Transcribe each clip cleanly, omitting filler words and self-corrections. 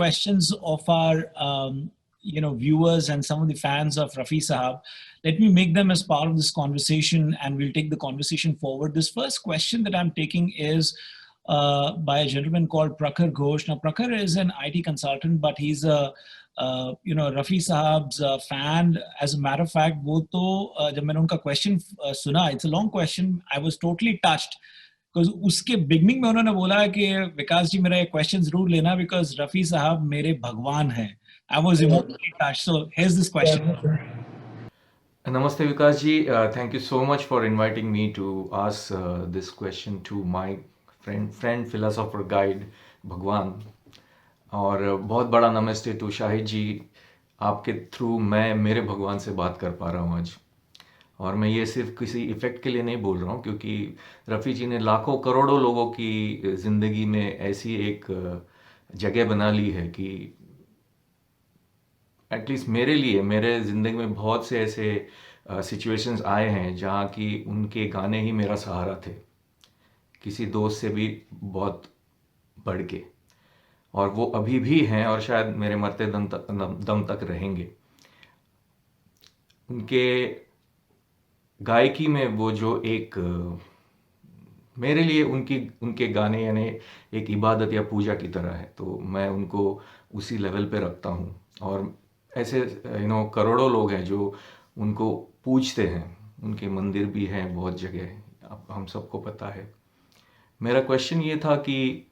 questions of our viewers and some of the fans of Rafi Sahab. Let me make them as part of this conversation, and we'll take the conversation forward. This first question that I'm taking is by a gentleman called Prakhar Ghosh. Now, Prakhar is an IT consultant, but he's a Rafi Sahab's fan. As a matter of fact, वो तो जब मैंने उनका question सुना, it's a long question. I was totally touched. Because उसके beginning में उन्होंने बोला कि विकास जी मेरा एक क्वेश्चन जरूर लेना बिकॉज रफी साहब मेरे भगवान हैं. I was emotionally touched. So here's this question. Namaste Vikas ji, thank you so much for inviting me to ask this question to my friend philosopher guide भगवान. और बहुत बड़ा नमस्ते टू शाहिद जी, आपके थ्रू मैं मेरे भगवान से बात कर पा रहा हूँ आज. और मैं ये सिर्फ किसी इफ़ेक्ट के लिए नहीं बोल रहा हूँ, क्योंकि रफ़ी जी ने लाखों करोड़ों लोगों की ज़िंदगी में ऐसी एक जगह बना ली है कि एटलीस्ट मेरे लिए मेरे ज़िंदगी में बहुत से ऐसे सिचुएशंस आए हैं जहाँ कि उनके गाने ही मेरा सहारा थे, किसी दोस्त से भी बहुत बढ़ के. और वो अभी भी हैं और शायद मेरे मरते दम तक रहेंगे. उनके गायकी में वो जो एक मेरे लिए उनके गाने यानी एक इबादत या पूजा की तरह है, तो मैं उनको उसी लेवल पे रखता हूँ. और ऐसे करोड़ों लोग हैं जो उनको पूजते हैं, उनके मंदिर भी हैं बहुत जगह, अब हम सबको पता है. मेरा क्वेश्चन ये था कि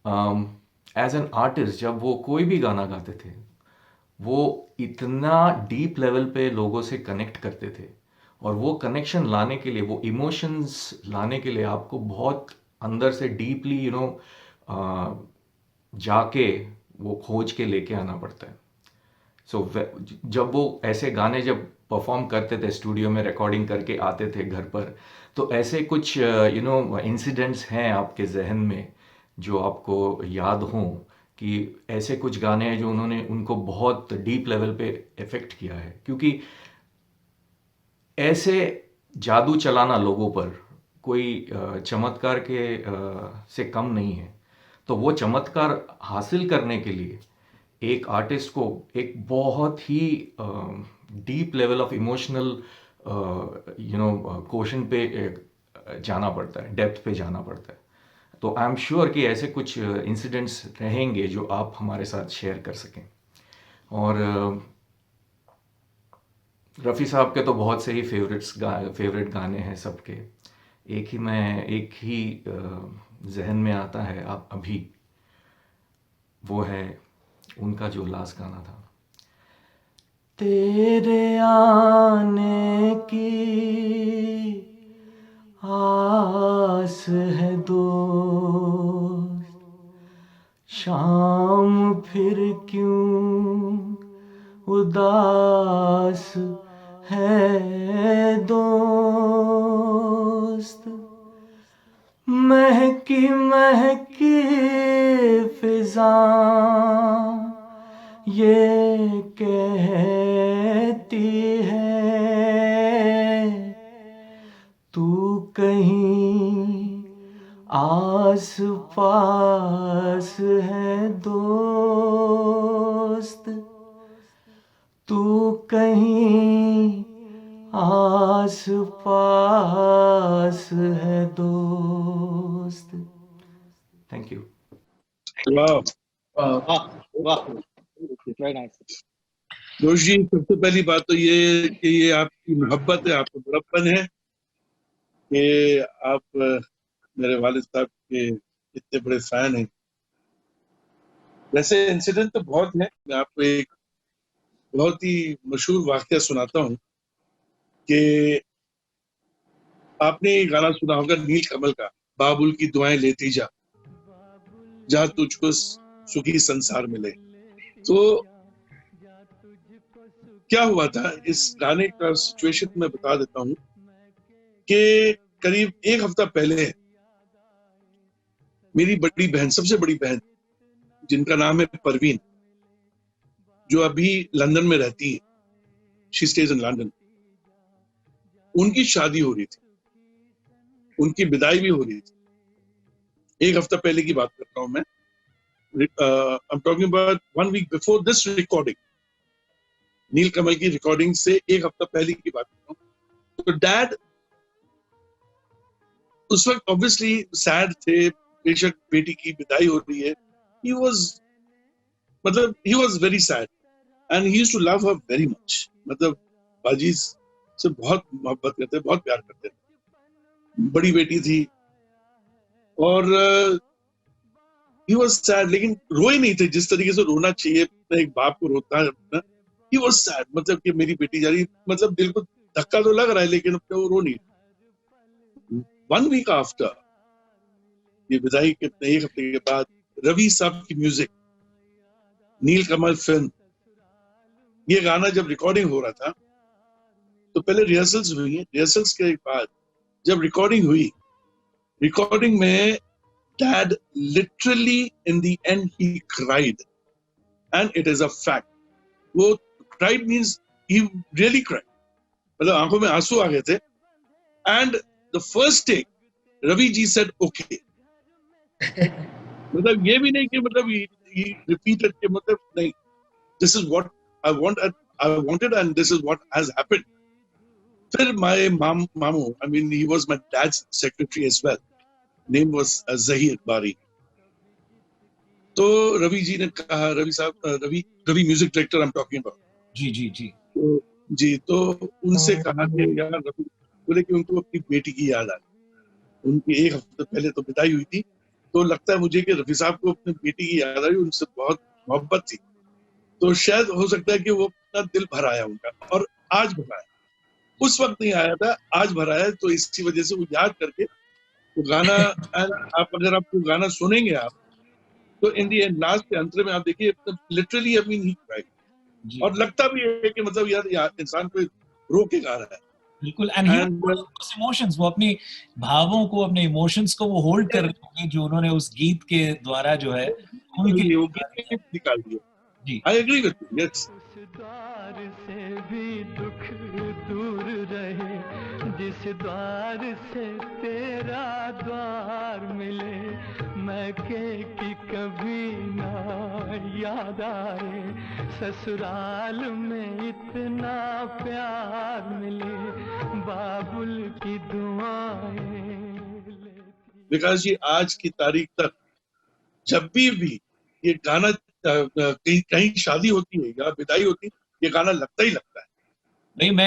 एज एन आर्टिस्ट जब वो कोई भी गाना गाते थे, वो इतना डीप लेवल पे लोगों से कनेक्ट करते थे, और वो कनेक्शन लाने के लिए, वो इमोशंस लाने के लिए आपको बहुत अंदर से डीपली जाके वो खोज के लेके आना पड़ता है. सो जब वो ऐसे गाने जब परफॉर्म करते थे, स्टूडियो में रिकॉर्डिंग करके आते थे घर पर, तो ऐसे कुछ इंसिडेंट्स हैं आपके जहन में जो आपको याद हों कि ऐसे कुछ गाने हैं जो उनको बहुत डीप लेवल पे इफ़ेक्ट किया है? क्योंकि ऐसे जादू चलाना लोगों पर कोई चमत्कार के से कम नहीं है. तो वो चमत्कार हासिल करने के लिए एक आर्टिस्ट को एक बहुत ही deep level of emotional question पे जाना पड़ता है, डेप्थ पे जाना पड़ता है. तो आई एम श्योर कि ऐसे कुछ इंसिडेंट्स रहेंगे जो आप हमारे साथ शेयर कर सकें. और रफ़ी साहब के तो बहुत से ही फेवरेट गाने हैं सबके. एक ही जहन में आता है आप अभी, वो है उनका जो लास्ट गाना था, तेरे आने की आस है दोस्त, शाम फिर क्यों उदास है दोस्त, महकी महकी फिजा ये कहती है तू कहीं आस पास है दोस्त, तू कहीं आस पास है दोस्त. Thank you. वाह वाह वाह, वेरी नाइस. जोश जी, सबसे पहली बात तो ये कि ये आपकी मोहब्बत है, आपका बड़प्पन है कि आप मेरे वालिद साहब के इतने बड़े फैन हैं. वैसे इंसिडेंट तो बहुत है. मैं आपको एक बहुत ही मशहूर वाक़या सुनाता हूँ कि आपने ये गाना सुना होगा नील कमल का, बाबुल की दुआएं लेती जा, जहाँ तुझको सुखी संसार मिले. तो क्या हुआ था इस गाने का सिचुएशन मैं बता देता हूँ कि करीब एक हफ्ता पहले मेरी बड़ी बहन, सबसे बड़ी बहन, जिनका नाम है परवीन, जो अभी लंदन में रहती है, शी स्टेज इन लंदन, उनकी शादी हो रही थी, उनकी विदाई भी हो रही थी. एक हफ्ता पहले की बात कर रहा हूं मैं. I'm talking about 1 week before this recording. Neel Kamal की रिकॉर्डिंग से एक हफ्ता पहले की बात कर रहा हूँ। तो डैड उस वक्त ऑब्वियसली सैड थे, बेशक बेटी की विदाई हो रही है। He was very sad and he used to love her very much. मतलब बाजी से बहुत मोहब्बत करते, बहुत प्यार करते, बड़ी बेटी थी और he was sad, लेकिन रोए नहीं थे जिस तरीके से रोना चाहिए एक बाप को रोता है। He was sad, मतलब कि मेरी बेटी जा रही, मतलब दिल को धक्का तो लग रहा है लेकिन वो रो नहीं। 1 week after ये विदाई के एक हफ्ते के बाद रवि साहब की म्यूजिक, नील कमल फिल्म, ये गाना जब रिकॉर्डिंग हो रहा था तो पहले रिहर्सल्स हुई, रिहर्सल्स के बाद जब रिकॉर्डिंग हुई, रिकॉर्डिंग में dad literally in the end he cried and it is a fact. वो cried means he really cried, मतलब आंखों में आंसू आ गए थे। And the first take Ravi ji said okay, मतलब ये भी नहीं कि मतलब he repeated कि मतलब नहीं, this is what I wanted and this is what has happened. फिर my mamu, I mean he was my dad's secretary as well, name was Zahir Bari. तो रवि जी ने कहा, रवि साहब, Ravi music director I am talking about, जी तो उनसे कहा कि यार रवि, बोले कि उनको अपनी बेटी की याद आ गई, उनकी एक हफ्ते पहले तो विदाई हुई थी, तो लगता है मुझे कि रफी साहब को अपनी बेटी की याद आई, उनसे बहुत मोहब्बत थी, तो शायद हो सकता है कि वो अपना दिल भर आया उनका, और आज भर आया, उस वक्त नहीं आया था, आज भर आया। तो इसी वजह से वो याद करके वो गाना, अगर आप वो गाना सुनेंगे आप, तो इन दी एंड लास्ट के अंतर में आप देखिए literally I mean he cried, और लगता भी है कि मतलब यार इंसान को रो के गा रहा है। बिल्कुल, एंड इमोशंस, वो अपनी भावों को, अपने इमोशंस को वो होल्ड कर रहे होंगे जो उन्होंने उस गीत के द्वारा जो है निकाल दिया। जी, I agree with you, yes. द्वार से भी दुख दूर रहे, जिस द्वार से तेरा द्वार मिले, मैं की कभी ना याद आए, ससुराल में इतना प्यार मिले, बाबुल की दुआएं। विकास जी, आज की तारीख तक जब भी ये गाना कहीं शादी होती है या विदाई होती है, ये गाना लगता ही लगता है। नहीं, मैं